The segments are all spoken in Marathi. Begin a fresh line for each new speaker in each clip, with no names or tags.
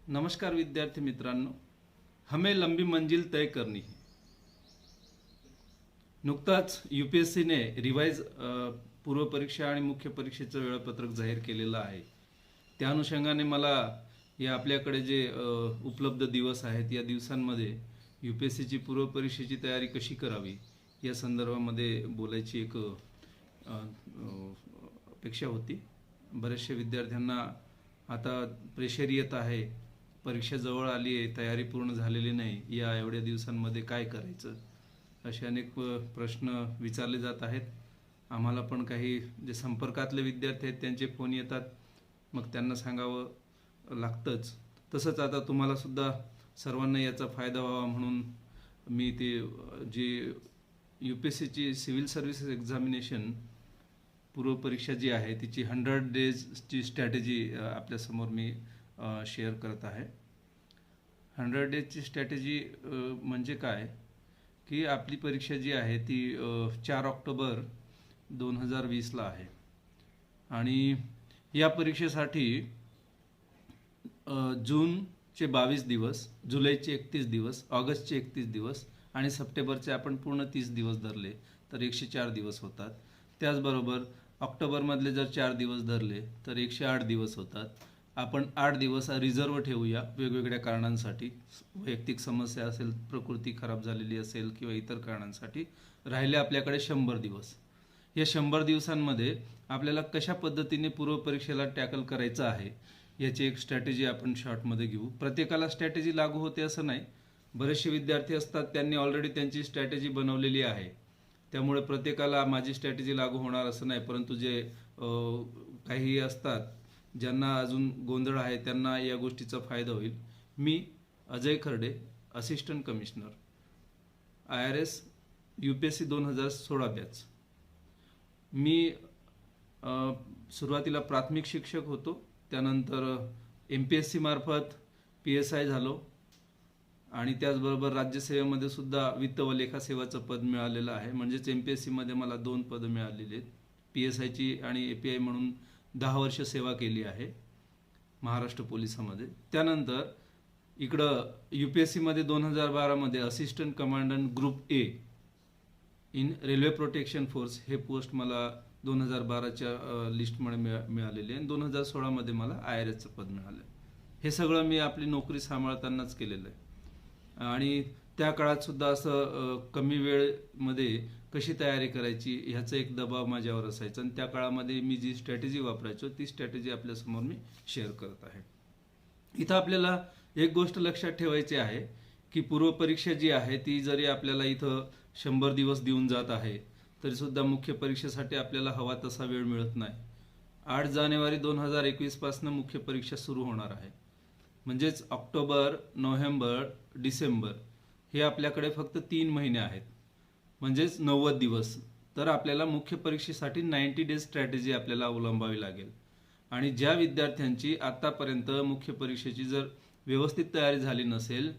नमस्कार विद्यार्थी मित्रांनो, हमें लंबी मंजिल तय करनी है। नुकताच यूपीएससीने रिवाइज पूर्व परीक्षा आणि मुख्य परीक्षेचं वेळापत्रक जाहीर केलेलं आहे। त्या अनुषंगाने मला या आपल्याकडे जे उपलब्ध दिवस आहेत या दिवसांमध्ये यूपीएससीची पूर्व परीक्षेची तयारी कशी करावी या संदर्भामध्ये बोलायची एक अपेक्षा होती। बरेचशा विद्यार्थ्यांना आता प्रेशर येत आहे, परीक्षा जवळ आली आहे, तयारी पूर्ण झालेली नाही, या एवढ्या दिवसांमध्ये काय करायचं असे अनेक प्रश्न विचारले जात आहेत। आम्हाला पण काही जे संपर्कातले विद्यार्थी आहेत त्यांचे फोन येतात, मग त्यांना सांगावं लागतंच। तसंच आता तुम्हाला सुद्धा सर्वांना याचा फायदा व्हावा म्हणून मी ते जे यूपीएससीची सिव्हिल सर्व्हिसेस एक्झामिनेशन पूर्व परीक्षा जी आहे तिची 100 डेजची स्ट्रॅटेजी आपल्यासमोर मी शेअर करत आहे। 100 डेजची स्ट्रॅटेजी म्हणजे काय की आपली परीक्षा जी आहे ती 4 ऑक्टोबर 2020ला आहे आणि या परीक्षेसाठी जूनचे 22 दिवस, जुलैचे 31 दिवस, ऑगस्टचे 31 दिवस आणि सप्टेंबरचे आपण पूर्ण 30 दिवस धरले तर 104 दिवस होतात। त्याचबरोबर ऑक्टोबरमधले जर 4 दिवस धरले तर 108 दिवस होतात। आपण 8 दिवस रिझर्व ठेवूया वेगवेगळ्या कारणांसाठी, वैयक्तिक समस्या असेल, प्रकृती खराब झालेली असेल किंवा इतर कारणांसाठी। राहिले आपल्याकडे 100 दिवस। या 100 दिवसांमध्ये आपल्याला कशा पद्धतीने पूर्व परीक्षेला टॅकल करायचं आहे याची एक स्ट्रॅटेजी आपण शॉर्टमध्ये घेऊ। प्रत्येकाला स्ट्रॅटेजी लागू होते असं नाही, बरेचसे विद्यार्थी असतात त्यांनी ऑलरेडी त्यांची स्ट्रॅटेजी बनवलेली आहे, त्यामुळे प्रत्येकाला माझी स्ट्रॅटेजी लागू होणार असं नाही। परंतु जे काही असतात ज्यांना अजून गोंधळ आहे त्यांना या गोष्टीचा फायदा होईल। मी Ajay Kharde, assistant commissioner, IRS UPSC 2016 batch. मी सुरुवातीला प्राथमिक शिक्षक होतो, त्यानंतर MPSC मार्फत PSI झालो आणि त्याचबरोबर राज्यसेवेमध्ये सुद्धा वित्त व लेखा सेवाचं पद मिळालेलं आहे। म्हणजेच MPSC मध्ये मला 2 पदं मिळालेली आहेत। PSIची आणि API म्हणून 10 वर्ष सेवा केली आहे महाराष्ट्र पोलिसामध्ये। त्यानंतर इकडं UPSC मध्ये 2012 मध्ये assistant commandant group A in railway protection force हे पोस्ट मला 2012च्या लिस्टमध्ये मिळालेली आहे। 2016 मध्ये मला IRSचं पद मिळालं। हे सगळं मी आपली नोकरी सांभाळतानाच केलेलं आहे आणि त्या काळात सुद्धा असं कमी वेळेमध्ये कशी तयारी करायची ह्याचा एक दबाव माझ्यावर असायचा आणि त्या काळामध्ये मी जी स्ट्रॅटेजी वापरायचो ती स्ट्रॅटेजी आपल्यासमोर मी शेअर करत आहे। इथं आपल्याला एक गोष्ट लक्षात ठेवायची आहे की पूर्व परीक्षा जी आहे ती जरी आपल्याला इथं 100 दिवस देऊन जात आहे तरी सुद्धा मुख्य परीक्षेसाठी आपल्याला हवा तसा वेळ मिळत नाही। 8 जानेवारी 2021 पासून मुख्य परीक्षा सुरू होणार आहे। म्हणजेच ऑक्टोबर, नोव्हेंबर, डिसेंबर हे आपल्याकडे फक्त 3 महिने आहेत, म्हणजेच 90 दिवस। तर आपल्याला मुख्य परीक्षेसाठी 90 डेज स्ट्रॅटेजी आपल्याला अवलंबावी लागेल आणि ज्या विद्यार्थ्यांची आतापर्यंत मुख्य परीक्षेची जर व्यवस्थित तयारी झाली नसेल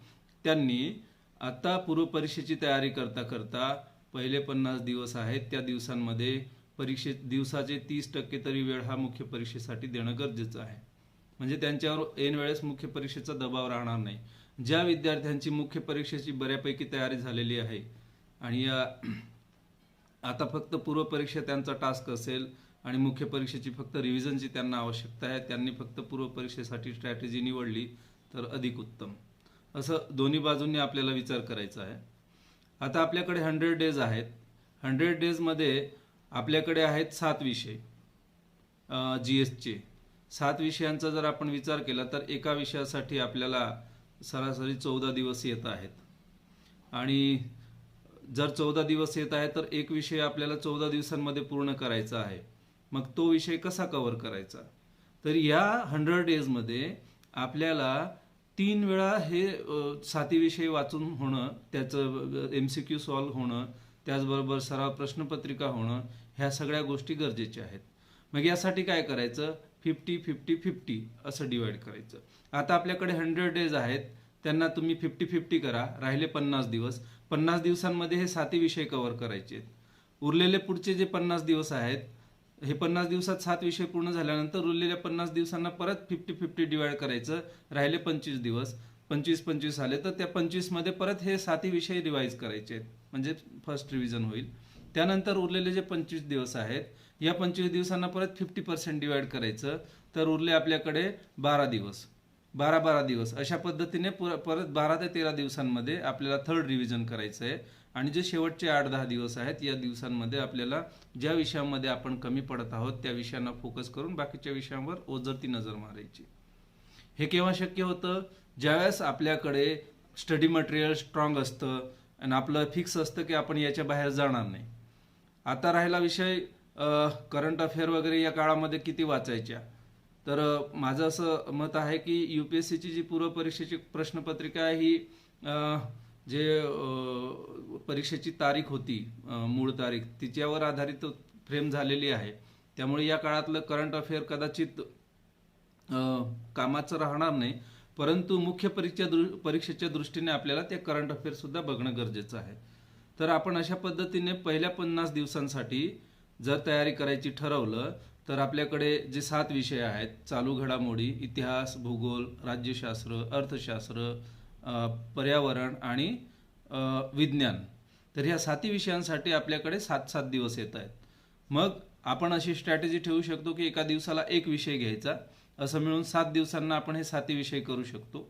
त्यांनी आता पूर्व परीक्षेची तयारी करता करता पहिले 50 दिवस आहेत त्या दिवसांमध्ये दिवसाचे 30% तरी वेळ हा मुख्य परीक्षेसाठी देणं गरजेचं आहे। म्हणजे त्यांच्यावर ऐन वेळेस मुख्य परीक्षेचा दबाव राहणार नाही। ज्या विद्यार्थ्यांची मुख्य परीक्षेची बऱ्यापैकी तयारी झालेली आहे आणि आता फक्त पूर्व परीक्षा त्यांचा टास्क असेल आणि मुख्य परीक्षेची फक्त रिव्हिजनची त्यांना आवश्यकता आहे, त्यांनी फक्त पूर्व परीक्षेसाठी स्ट्रॅटेजी निवडली तर अधिक उत्तम। असं दोन्ही बाजूंनी आपल्याला विचार करायचा आहे। आता आपल्याकडे 100 डेज आहेत। 100 डेजमध्ये आपल्याकडे आहेत 7 विषय GSचे। 7 विषयांचा जर आपण विचार केला तर एका विषयासाठी आपल्याला सरासरी 14 दिवस येत आहेत आणि जर 14 दिवस येत आहे तर एक विषय आपल्याला 14 दिवसांमध्ये पूर्ण करायचा आहे। मग तो विषय कसा कव्हर करायचा? तर या 100 डेजमध्ये आपल्याला 3 वेळा हे 7 विषय वाचून होणं, त्याचं MCQ सॉल्व्ह होणं, त्याचबरोबर सराव प्रश्नपत्रिका होणं, ह्या सगळ्या गोष्टी गरजेच्या आहेत। मग यासाठी काय करायचं? 50-50-50 असं डिवाइड करायचं। आता आपल्याकडे 100 डेज आहेत, त्यांना तुम्ही 50-50 करा, राहिले 50 दिवस। 50 दिवसांमध्ये हे 7 विषय कव्हर करायचे आहेत। उरलेले पुढचे जे 50 दिवस आहेत हे 50 दिवसात 7 विषय पूर्ण झाल्यानंतर उरलेल्या 50 दिवसांना परत 50-50 डिवाइड करायचं, राहिले 25 दिवस, 25-25 आले तर त्या 25 मध्ये परत हे 7 विषय रिवाइज करायचे आहेत, म्हणजे फर्स्ट रिव्हिजन होईल. त्यानंतर उरलेले जे 25 दिवस आहेत, या 25 दिवसांना परत 50% डिवाइड करायचं, तर उरले आपल्याकडे 12 दिवस, 12 दिवस. अशा पद्धतीने परत 12 ते 13 दिवसांमध्ये आपल्याला थर्ड रिव्हिजन करायचं आहे. आणि जे शेवटचे 8-10 दिवस आहेत, या दिवसांमध्ये आपल्याला ज्या विषयांमध्ये आपण कमी पडत आहोत त्या विषयांना फोकस करून बाकीच्या विषयांवर ओझरती नजर मारायची. हे केव्हा शक्य होतं? ज्यावेळेस आपल्याकडे स्टडी मटेरियल स्ट्रॉंग असतं आणि आपलं फिक्स असतं की आपण याच्या बाहेर जाणार नाही. आता राहिला विषय करंट अफेअर वगैरे या काळामध्ये किती वाचायच्या, तर माझं असं मत आहे की UPSCची जी पूर्व परीक्षेची प्रश्नपत्रिका आहे ही जे परीक्षेची तारीख होती, मूळ तारीख, तिच्यावर आधारित फ्रेम झालेली आहे. त्यामुळे या काळातलं करंट अफेअर कदाचित कामाचं राहणार नाही, परंतु मुख्य परीक्षेच्या दृष्टीने आपल्याला ते करंट अफेअर सुद्धा बघणं गरजेचं आहे. तर आपण अशा पद्धतीने पहिल्या 50 दिवसांसाठी जर तयारी करायची ठरवलं तर आपल्याकडे जे 7 विषय आहेत, चालू घडामोडी, इतिहास, भूगोल, राज्यशास्त्र, अर्थशास्त्र, पर्यावरण आणि विज्ञान, तर ह्या 7 विषयांसाठी आपल्याकडे 7-7 दिवस येत आहेत. मग आपण अशी स्ट्रॅटेजी ठेवू शकतो की एका दिवसाला एक विषय घ्यायचा, असं मिळून 7 दिवसांना आपण हे 7 विषय करू शकतो.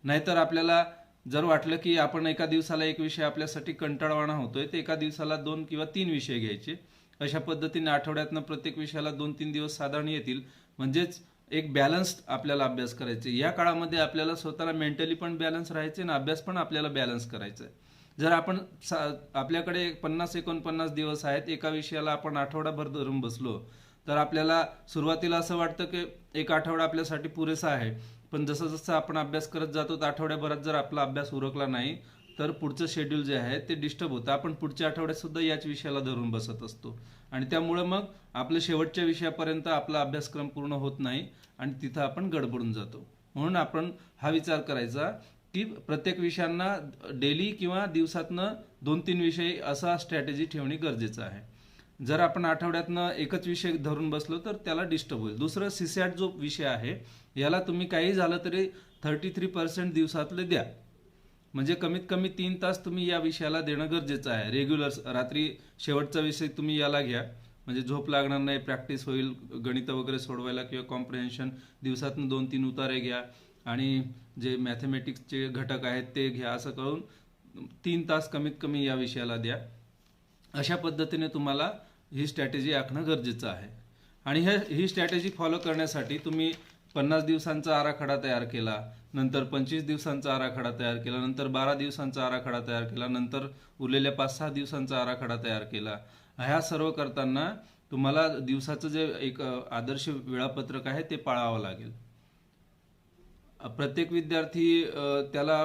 नाहीतर आपल्याला जर वाटलं की आपण एका दिवसाला एक विषय आपल्यासाठी कंटाळवाणा होतोय, तर एका दिवसाला 2 किंवा 3 विषय घ्यायचे. अशा पद्धतीने आठवड्यातनं प्रत्येक विषयाला 2-3 दिवस साधारण येतील, म्हणजेच एक बॅलन्स्ड आपल्याला अभ्यास करायचे. या काळामध्ये आपल्याला स्वतःला मेंटली पण बॅलन्स राहायचे आणि अभ्यास पण आपल्याला बॅलन्स करायचा आहे. जर आपण आपल्याकडे 50-49 दिवस आहेत, एका विषयाला आपण आठवडाभर धरून बसलो, तर आपल्याला सुरुवातीला असं वाटतं की एक आठवडा आपल्यासाठी पुरेसा आहे. पण जसं जसं आपण अभ्यास करत जातो, तर आठवड्याभरात जर आपला अभ्यास उरकला नाही तर पुढचं शेड्यूल जे आहे ते डिस्टर्ब होतं. आपण पुढच्या आठवड्यात सुद्धा याच विषयाला धरून बसत असतो आणि त्यामुळे मग आपल्या शेवटच्या विषयापर्यंत आपला अभ्यासक्रम पूर्ण होत नाही आणि तिथं आपण गडबडून जातो. म्हणून आपण हा विचार करायचा की प्रत्येक विषयांना डेली किंवा दिवसातनं 2-3 विषय असा स्ट्रॅटेजी ठेवणे गरजेचं आहे. जर आपण आठवड्यातनं एकच विषय धरून बसलो तर त्याला डिस्टर्ब होईल. दुसरं, सीसॅट जो विषय आहे याला तुम्ही काही झालं तरी 33% दिवसातले द्या, म्हणजे कमीत कमी 3 तास तुम्ही या विषयाला देणं गरजेचं आहे. रेग्युलर रात्री शेवटचा विषय तुम्ही याला घ्या, म्हणजे झोप लागणार नाही, प्रॅक्टिस होईल गणित वगैरे सोडवायला किंवा कॉम्प्रिहेन्शन. दिवसातून 2-3 उतारे घ्या आणि जे मॅथमॅटिक्सचे घटक आहेत ते घ्या. असं करून 3 तास कमीत कमी या विषयाला द्या. अशा पद्धतीने तुम्हाला ही स्ट्रॅटेजी आखणं गरजेचं आहे. आणि ही स्ट्रॅटेजी फॉलो करण्यासाठी तुम्ही 50 दिवसांचा आराखडा तयार केला, नंतर 25 दिवसांचा आराखडा तयार केला, नंतर 12 दिवसांचा आराखडा तयार केला, नंतर उरलेल्या 5-6 दिवसांचा आराखडा तयार केला. ह्या सर्व करताना तुम्हाला दिवसाचं जे एक आदर्श वेळापत्रक आहे ते पाळावं लागेल. प्रत्येक विद्यार्थी त्याला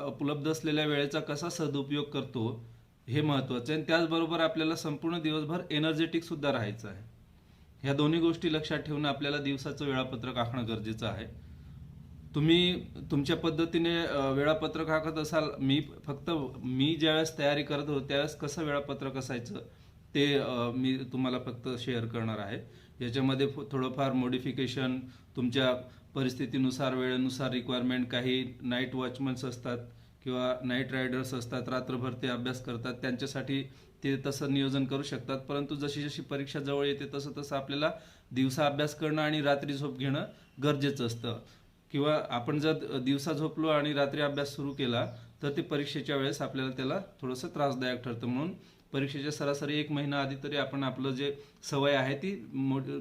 उपलब्ध असलेल्या वेळेचा कसा सदुपयोग करतो हे महत्त्वाचं आहे. आणि त्याचबरोबर आपल्याला संपूर्ण दिवसभर एनर्जेटिक सुद्धा राहायचं आहे. ह्या दोन्ही गोष्टी लक्षात ठेवून आपल्याला दिवसाचं वेळापत्रक आखणं गरजेचं आहे. तुम्ही तुमच्या पद्धतीने वेळापत्रक आखत असाल. मी ज्यावेळेस तयारी करत होतो त्यावेळेस कसं वेळापत्रक असायचं ते मी तुम्हाला फक्त शेअर करणार आहे. याच्यामध्ये थोडंफार मॉडिफिकेशन तुमच्या परिस्थितीनुसार, वेळेनुसार, रिक्वायरमेंट, काही नाईट वॉचमन्स असतात किंवा नाईट रायडर्स असतात, रात्रभर ते अभ्यास करतात, त्यांच्यासाठी ते तसं नियोजन करू शकतात. परंतु जशी जशी परीक्षा जवळ येते तसं तसं आपल्याला दिवसा अभ्यास करणं आणि रात्री झोप घेणं गरजेचं असतं. किंवा आपण जर दिवसा झोपलो आणि रात्री अभ्यास सुरू केला तर ते परीक्षेच्या वेळेस आपल्याला त्याला थोडंसं त्रासदायक ठरतं. म्हणून परीक्षेच्या सरासरी 1 महिना आधी तरी आपण आपलं जे सवय आहे ती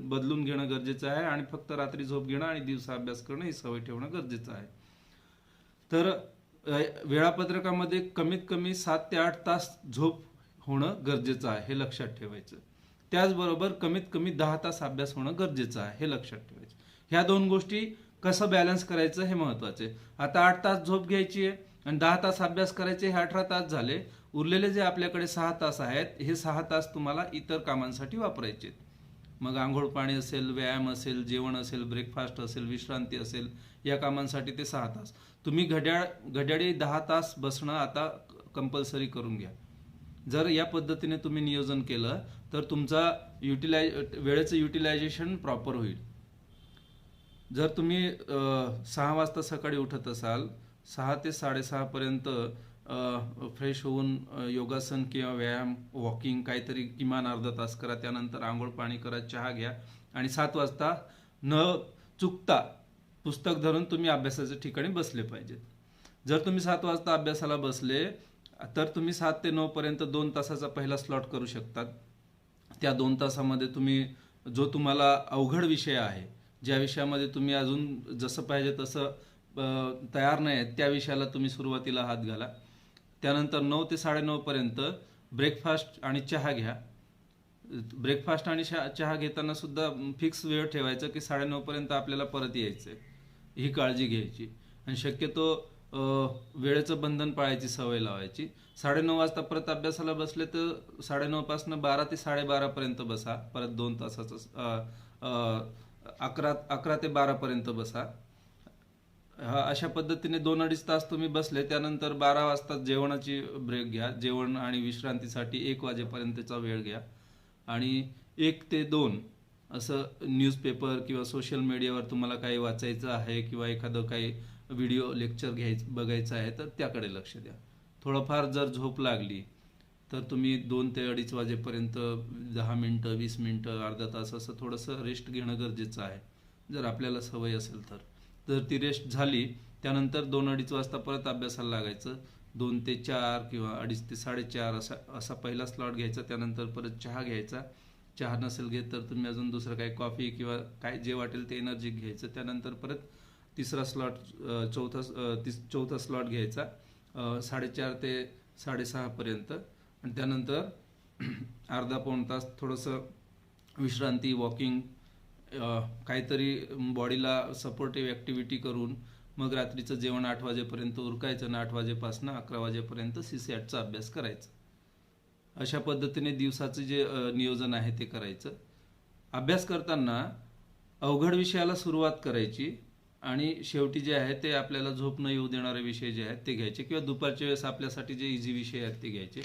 बदलून घेणं गरजेचं आहे आणि फक्त रात्री झोप घेणं आणि दिवसा अभ्यास करणं ही सवय ठेवणं गरजेचं आहे. तर वेळापत्रकामध्ये कमीत कमी 7 ते 8 तास झोप होणं गरजेचं आहे, हे लक्षात ठेवायचं. त्याचबरोबर कमीत कमी 10 तास अभ्यास होणं गरजेचं आहे, हे लक्षात ठेवायचं. ह्या 2 गोष्टी कसं बॅलन्स करायचं हे महत्वाचं आहे. आता 8 तास झोप घ्यायची आहे आणि 10 तास अभ्यास करायचे, हे 18 तास झाले. उरलेले जे आपल्याकडे 6 तास आहेत, हे 6 तास तुम्हाला इतर कामांसाठी वापरायचे. मग आंघोळ पाणी असेल, व्यायाम असेल, जेवण असेल, ब्रेकफास्ट असेल, विश्रांती असेल, या कामांसाठी ते 6 तास. तुम्ही घड्याळी 10 तास बसणं आता कंपल्सरी करून घ्या. जर या पद्धतीने तुम्ही नियोजन केलं तर तुमचा वेळेचं युटिलायझेशन प्रॉपर होईल. जर तुम्ही 6 वाजता सकाळी उठत असाल, 6 ते 6:30 पर्यंत फ्रेश होऊन योगासन किंवा व्यायाम, वॉकिंग काहीतरी किमान अर्धा तास करा. त्यानंतर आंघोळ पाणी करा, चहा घ्या आणि 7 वाजता न चुकता पुस्तक धरून तुम्ही अभ्यासाच्या ठिकाणी बसले पाहिजेत. जर तुम्ही 7 वाजता अभ्यासाला बसले तर तुम्ही 7 ते 9 पर्यंत 2 तासाचा पहिला स्लॉट करू शकतात. त्या 2 तासामध्ये तुम्ही जो तुम्हाला अवघड विषय आहे, ज्या विषयामध्ये तुम्ही अजून जसं पाहिजे तसं तयार नाही आहेत, त्या विषयाला तुम्ही सुरुवातीला हात घाला. त्यानंतर 9 ते 9:30 पर्यंत ब्रेकफास्ट आणि चहा घ्या. ब्रेकफास्ट आणि चहा घेताना सुद्धा फिक्स वेळ ठेवायचं की 9:30 पर्यंत आपल्याला परत यायचं आहे, ही काळजी घ्यायची. आणि शक्यतो वेळेचं बंधन पाळायची सवय लावायची. 9:30 वाजता परत अभ्यासाला बसले तर 9:30 पासून 12 ते 12:30 पर्यंत बसा. परत 2 तासाचं 11 ते 12 पर्यंत बसा. अशा पद्धतीने 2-2.5 तास तुम्ही बसले. त्यानंतर 12 वाजता जेवणाची ब्रेक घ्या. जेवण आणि विश्रांतीसाठी 1 वाजेपर्यंतचा वेळ घ्या. आणि 1 ते 2 असं न्यूजपेपर किंवा सोशल मीडियावर तुम्हाला काही वाचायचं आहे किंवा एखादं काही व्हिडिओ लेक्चर बघायचं आहे तर त्याकडे लक्ष द्या. थोडंफार जर झोप लागली तर तुम्ही 2 ते 2:30 वाजेपर्यंत 10 मिनिटं, 20 मिनिटं, अर्धा तास असं थोडंसं रेस्ट घेणं गरजेचं आहे, जर आपल्याला सवय असेल तर. जर ती रेस्ट झाली त्यानंतर 2-2:30 वाजता परत अभ्यासाला लागायचं. 2 ते 4 किंवा 2:30 ते 4:30 असा पहिला स्लॉट घ्यायचा. त्यानंतर परत चहा घ्यायचा. चहा नसेल घेत तर तुम्ही अजून दुसरं काही कॉफी किंवा काय जे वाटेल ते एनर्जी घ्यायचं. त्यानंतर परत तिसरा स्लॉट, चौथा स्लॉट घ्यायचा 4:30 ते 6:30 पर्यंत. आणि त्यानंतर अर्धा पाऊण तास थोडंसं विश्रांती, वॉकिंग, काहीतरी बॉडीला सपोर्टिव्ह ॲक्टिव्हिटी करून मग रात्रीचं जेवण 8 वाजेपर्यंत उरकायचं आणि 8 वाजेपासून 11 वाजेपर्यंत CSATचा अभ्यास करायचा. अशा पद्धतीने दिवसाचं जे नियोजन आहे ते करायचं. अभ्यास करताना अवघड विषयाला सुरुवात करायची आणि शेवटी जे आहे ते आपल्याला झोप न येऊ देणारे विषय जे आहेत ते घ्यायचे किंवा दुपारच्या वेळेस आपल्यासाठी जे इझी विषय आहेत ते घ्यायचे.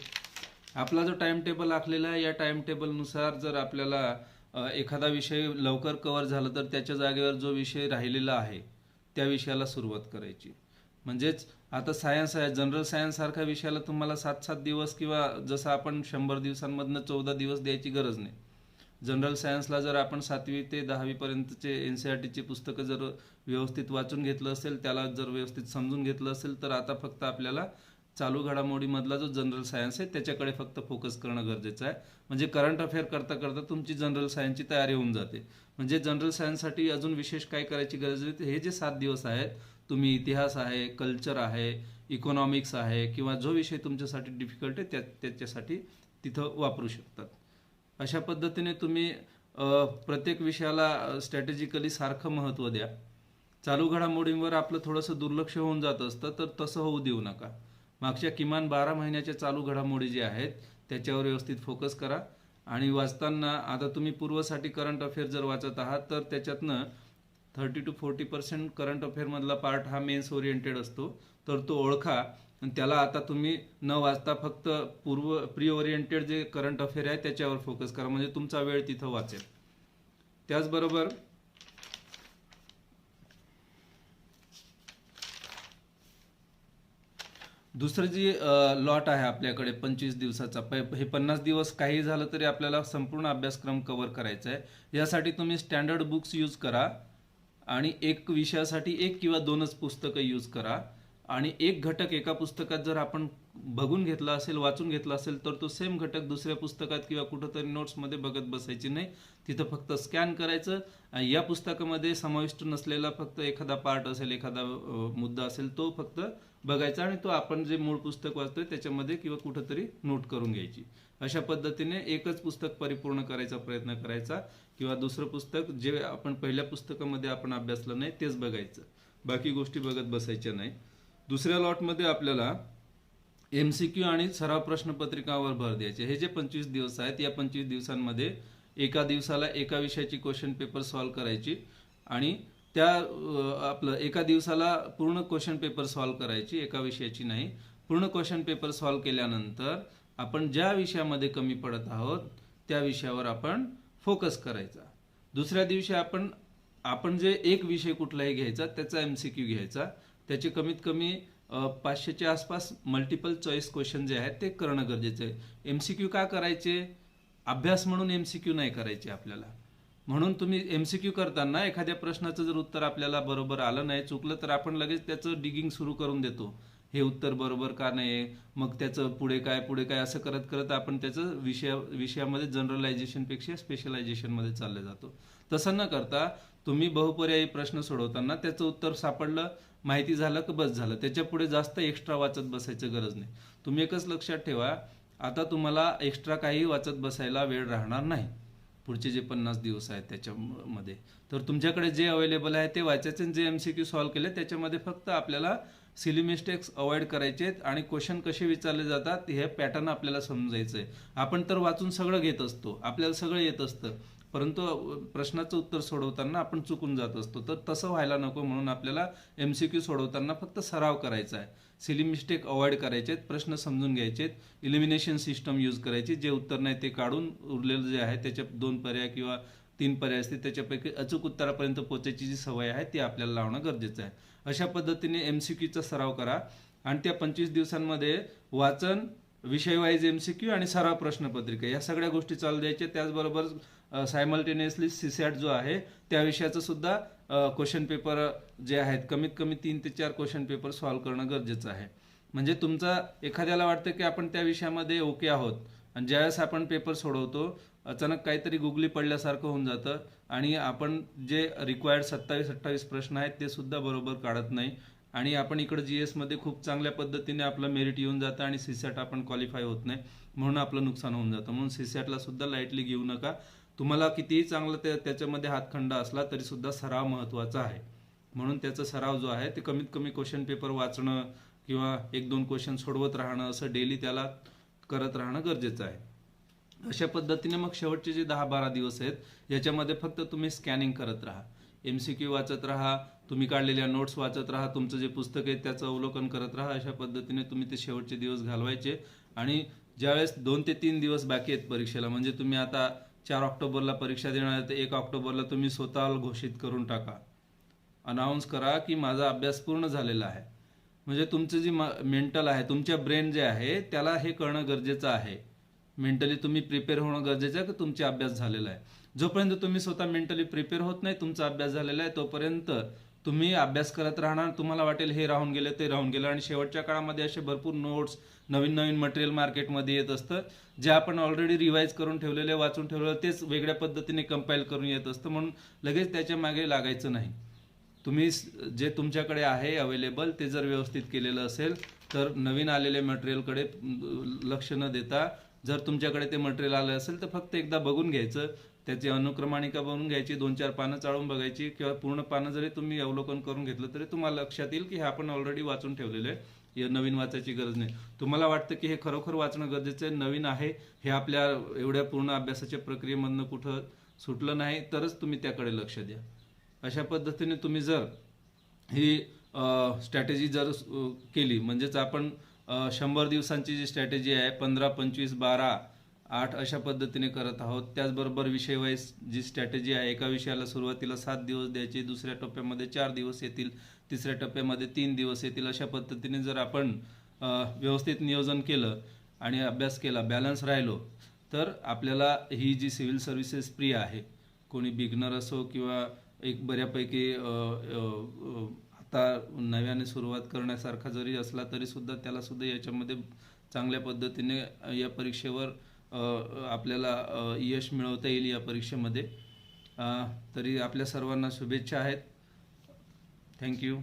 आपला जो टाइम टेबल आखलेला आहे या टाइम टेबलनुसार जर आपल्याला एखादा विषय लवकर कव्हर झाला तर त्याच्या जागेवर जो विषय राहिलेला आहे त्या विषयाला सुरुवात करायची. म्हणजेच आता सायन्स आहे, जनरल सायन्स सारख्या विषयाला तुम्हाला 7-7 दिवस किंवा जसं आपण 100 दिवसांमधनं 14 दिवस द्यायची गरज नाही. जनरल सायन्सला जर आपण 7वी ते 10वी पर्यंतचे NCERTची पुस्तकं जर व्यवस्थित वाचून घेतलं असेल, त्याला जर व्यवस्थित समजून घेतलं असेल तर आता फक्त आपल्याला चालू घडामोडीमधला जो जनरल सायन्स आहे त्याच्याकडे फक्त फोकस करणं गरजेचं आहे. म्हणजे करंट अफेअर करता करता तुमची जनरल सायन्सची तयारी होऊन जाते. म्हणजे जनरल सायन्ससाठी अजून विशेष काय करायची गरज नाही. हे जे 7 दिवस आहेत तुम्ही इतिहास आहे, कल्चर आहे, इकॉनॉमिक्स आहे किंवा जो विषय तुमच्यासाठी डिफिकल्ट आहे त्याच्यासाठी तिथं वापरू शकतात. अशा पद्धतीने तुम्ही प्रत्येक विषयाला स्ट्रॅटेजिकली सारखं महत्त्व द्या. चालू घडामोडींवर आपलं थोडंसं दुर्लक्ष होऊन जात असतं तर तसं होऊ देऊ नका. मागच्या किमान 12 महिन्याच्या चालू घडामोडी जे आहेत त्याच्यावर व्यवस्थित फोकस करा. आणि वाचताना आता तुम्ही पूर्वसाठी करंट अफेअर जर वाचत आहात तर त्याच्यातनं 30 to 40% करंट अफेअरमधला पार्ट हा मेन्स ओरिएंटेड असतो, तर तो ओळखा आणि त्याला आता तुम्ही न वाचता फक्त प्री ओरिएंटेड जे करंट अफेअर आहे त्याच्यावर फोकस करा. म्हणजे तुमचा वेळ तिथं वाचेल. त्याचबरोबर दुसरं जी लॉट आहे आपल्याकडे 25 दिवसाचा, हे 50 दिवस काही झालं तरी आपल्याला संपूर्ण अभ्यासक्रम कव्हर करायचा आहे. यासाठी तुम्ही स्टँडर्ड बुक्स यूज करा आणि एक विषयासाठी 1 किंवा 2च पुस्तकं यूज करा. आणि एक घटक एका पुस्तकात जर आपण बघून घेतला असेल, वाचून घेतला असेल तर तो सेम घटक दुसऱ्या पुस्तकात किंवा कुठंतरी नोट्समध्ये बघत बसायची नाही. तिथं फक्त स्कॅन करायचं. या पुस्तकामध्ये समाविष्ट नसलेला फक्त एखादा पार्ट असेल, एखादा मुद्दा असेल तो फक्त बघायचा आणि तो आपण जे मूळ पुस्तक वाचतोय त्याच्यामध्ये किंवा कुठंतरी नोट करून घ्यायची. अशा पद्धतीने एकच पुस्तक परिपूर्ण करायचा प्रयत्न करायचा किंवा दुसरं पुस्तक जे आपण पहिल्या पुस्तकामध्ये आपण अभ्यासलं नाही तेच बघायचं, बाकी गोष्टी बघत बसायच्या नाही. दुसऱ्या लॉटमध्ये आपल्याला MCQ आणि सराव प्रश्नपत्रिकावर भर द्यायचे. हे जे 25 दिवस आहेत या 25 दिवसांमध्ये एका दिवसाला एका विषयाची क्वेश्चन पेपर सॉल्व्ह करायची आणि त्या आपलं एका दिवसाला पूर्ण क्वेश्चन पेपर सॉल्व्ह करायची, एका विषयाची नाही. पूर्ण क्वेश्चन पेपर सॉल्व्ह केल्यानंतर आपण ज्या विषयामध्ये कमी पडत आहोत त्या विषयावर आपण फोकस करायचा. दुसऱ्या दिवशी आपण जे एक विषय कुठलाही घ्यायचा त्याचा MCQ घ्यायचा. त्याचे कमीत कमी 500च्या आसपास मल्टिपल चॉईस क्वेश्चन जे आहेत ते करणं गरजेचं आहे. MCQ का करायचे? अभ्यास म्हणून MCQ नाही करायचे आपल्याला. म्हणून तुम्ही MCQ करताना एखाद्या प्रश्नाचं जर उत्तर आपल्याला बरोबर आलं नाही, चुकलं, तर आपण लगेच त्याचं डिगिंग सुरू करून देतो. हे उत्तर बरोबर का नाही, मग त्याचं पुढे काय असं करत करत आपण त्याचं विषयामध्ये जनरलायझेशनपेक्षा स्पेशलायझेशनमध्ये चालले जातो. तसं न करता तुम्ही बहुपर्यायी प्रश्न सोडवताना त्याचं उत्तर सापडलं, माहिती झालं की बस झालं. त्याच्या पुढे जास्त एक्स्ट्रा वाचत बसायचं गरज नाही. तुम्ही एकच लक्षात ठेवा, आता तुम्हाला एक्स्ट्रा काही वाचत बसायला वेळ राहणार नाही पुढचे जे 50 दिवस आहेत त्याच्यामध्ये. तर तुमच्याकडे जे अवेलेबल आहे ते वाचायचे. जे MCQ सॉल्व्ह केले त्याच्यामध्ये फक्त आपल्याला सिली मिस्टेक्स अवॉइड करायचे आहेत आणि क्वेश्चन कसे विचारले जातात हे पॅटर्न आपल्याला समजायचं आहे. आपण तर वाचून सगळं घेत असतो, आपल्याला सगळं येत असतं, परंतु प्रश्नाचं उत्तर सोडवताना आपण चुकून जात असतो. तर तसं व्हायला नको म्हणून आपल्याला MCQ सोडवताना फक्त सराव करायचा आहे. सिली मिस्टेक अवॉइड करायचे आहेत, प्रश्न समजून घ्यायचे आहेत, इलिमिनेशन सिस्टम यूज करायची. जे उत्तर नाही ते काढून उरलेलं जे आहे त्याच्या 2 पर्याय किंवा 3 पर्याय असतील त्याच्यापैकी अचूक उत्तरापर्यंत पोहोचायची जी सवय आहे ती आपल्याला लावणं गरजेचं आहे. अशा पद्धतीने MCQचा सराव करा आणि त्या 25 दिवसांमध्ये वाचन, विषय वाईज MCQ आणि सराव प्रश्नपत्रिका या सगळ्या गोष्टी चालू द्यायच्या. त्याचबरोबर सायमल्टेनियसली CSAT जो आहे त्या विषयाचं सुद्धा क्वेश्चन पेपर जे आहेत कमीत कमी 3 ते 4 क्वेश्चन पेपर सॉल्व्ह करणं गरजेचं आहे. म्हणजे तुमचा एखाद्याला वाटतं की आपण त्या विषयामध्ये ओके आहोत आणि ज्यावेळेस आपण पेपर सोडवतो अचानक काहीतरी गुगली पडल्यासारखं होऊन जातं आणि आपण जे रिक्वायर्ड 27-28 प्रश्न आहेत ते सुद्धा बरोबर काढत नाही आणि आपण इकडे GS मध्ये खूप चांगल्या पद्धतीने आपलं मेरिट येऊन जातं आणि CSAT आपण क्वालिफाय होत नाही, म्हणून आपलं नुकसान होऊन जातं. म्हणून CSATला सुद्धा लाईटली घेऊ नका. तुम्हाला कितीही चांगलं त्याच्यामध्ये हातखंडा असला तरी सुद्धा सराव महत्त्वाचा आहे. म्हणून त्याचा सराव जो आहे ते कमीत कमी क्वेश्चन पेपर वाचणं किंवा 1-2 क्वेश्चन सोडवत राहणं असं डेली त्याला करत राहणं गरजेचं आहे. अशा पद्धतीने मग शेवटचे जे 10-12 दिवस आहेत याच्यामध्ये फक्त तुम्ही स्कॅनिंग करत राहा, MCQ वाचत राहा, तुम्ही काढलेल्या नोट्स वाचत राहा, तुमचं जे पुस्तक आहे त्याचं अवलोकन करत राहा. अशा पद्धतीने तुम्ही ते शेवटचे दिवस घालवायचे आणि ज्यावेळेस 2 ते 3 दिवस बाकी आहेत परीक्षेला, म्हणजे तुम्ही आता 4 ऑक्टोबरला परीक्षा देणार आहे तर 1 ऑक्टोबरला तुम्ही स्वतःला घोषित करून टाका, अनाऊन्स करा की माझा अभ्यास पूर्ण झालेला आहे. म्हणजे तुमचं जी मेंटल आहे, तुमच्या ब्रेन जे आहे त्याला हे कळणं गरजेचं आहे. मेंटली तुम्ही प्रिपेअर होणं गरजेचं आहे की तुमचा अभ्यास झालेला आहे. जोपर्यंत तुम्ही स्वतः मेंटली प्रिपेअर होत नाही, तुमचा अभ्यास झालेला आहे, तोपर्यंत तुम्ही अभ्यास करत राहणार. तुम्हाला वाटेल हे राहून गेलं ते राहून गेलं आणि शेवटच्या काळामध्ये असे भरपूर नोट्स, नवीन मटेरियल मार्केटमध्ये येत असतं जे आपण ऑलरेडी रिवाईज करून ठेवलेले, वाचून ठेवलेलं तेच वेगळ्या पद्धतीने कंपाईल करून येत असतं. म्हणून लगेच त्याच्या मागे लागायचं नाही. तुम्ही जे तुमच्याकडे आहे अवेलेबल ते जर व्यवस्थित केलेलं असेल तर नवीन आलेल्या मटेरियलकडे लक्ष न देता जर तुमच्याकडे ते मटेरियल आलं असेल तर फक्त एकदा बघून घ्यायचं, त्याची अनुक्रमाणिका बनवून घ्यायची, 2-4 पानं चाळून बघायची किंवा पूर्ण पानं जरी तुम्ही अवलोकन करून घेतलं तरी तुम्हाला लक्षात येईल की हे आपण ऑलरेडी वाचून ठेवलेलं आहे, नवीन वाचायची गरज नाही. तुम्हाला वाटतं की हे खरोखर वाचणं गरजेचं आहे, नवीन आहे, हे आपल्या एवढ्या पूर्ण अभ्यासाच्या प्रक्रियेमधनं कुठं सुटलं नाही, तरच तुम्ही त्याकडे लक्ष द्या. अशा पद्धतीने तुम्ही जर ही स्ट्रॅटेजी जर केली, म्हणजेच आपण 100 दिवसांची जी स्ट्रॅटेजी आहे 15, 25, 12, 8 अशा पद्धतीने करत आहोत. त्याचबरोबर विषय वाईज जी स्ट्रॅटेजी आहे, एका विषयाला सुरुवातीला 7 दिवस द्यायचे, दुसऱ्या टप्प्यामध्ये 4 दिवस येतील, तिसऱ्या टप्प्यामध्ये 3 दिवस येतील. अशा पद्धतीने जर आपण व्यवस्थित नियोजन केलं आणि अभ्यास केला, बॅलन्स राहिलो, तर आपल्याला ही जी सिव्हिल सर्व्हिसेस प्री आहे, कोणी बिगनर असो किंवा एक बऱ्यापैकी आता नव्याने सुरुवात करण्यासारखा जरी असला तरी सुद्धा त्याला सुद्धा याच्यामध्ये चांगल्या पद्धतीने या परीक्षेवर आपल्याला यश मिळवता येईल या परीक्षेमध्ये. तरी आपल्या सर्वांना शुभेच्छा आहेत. थँक्यू.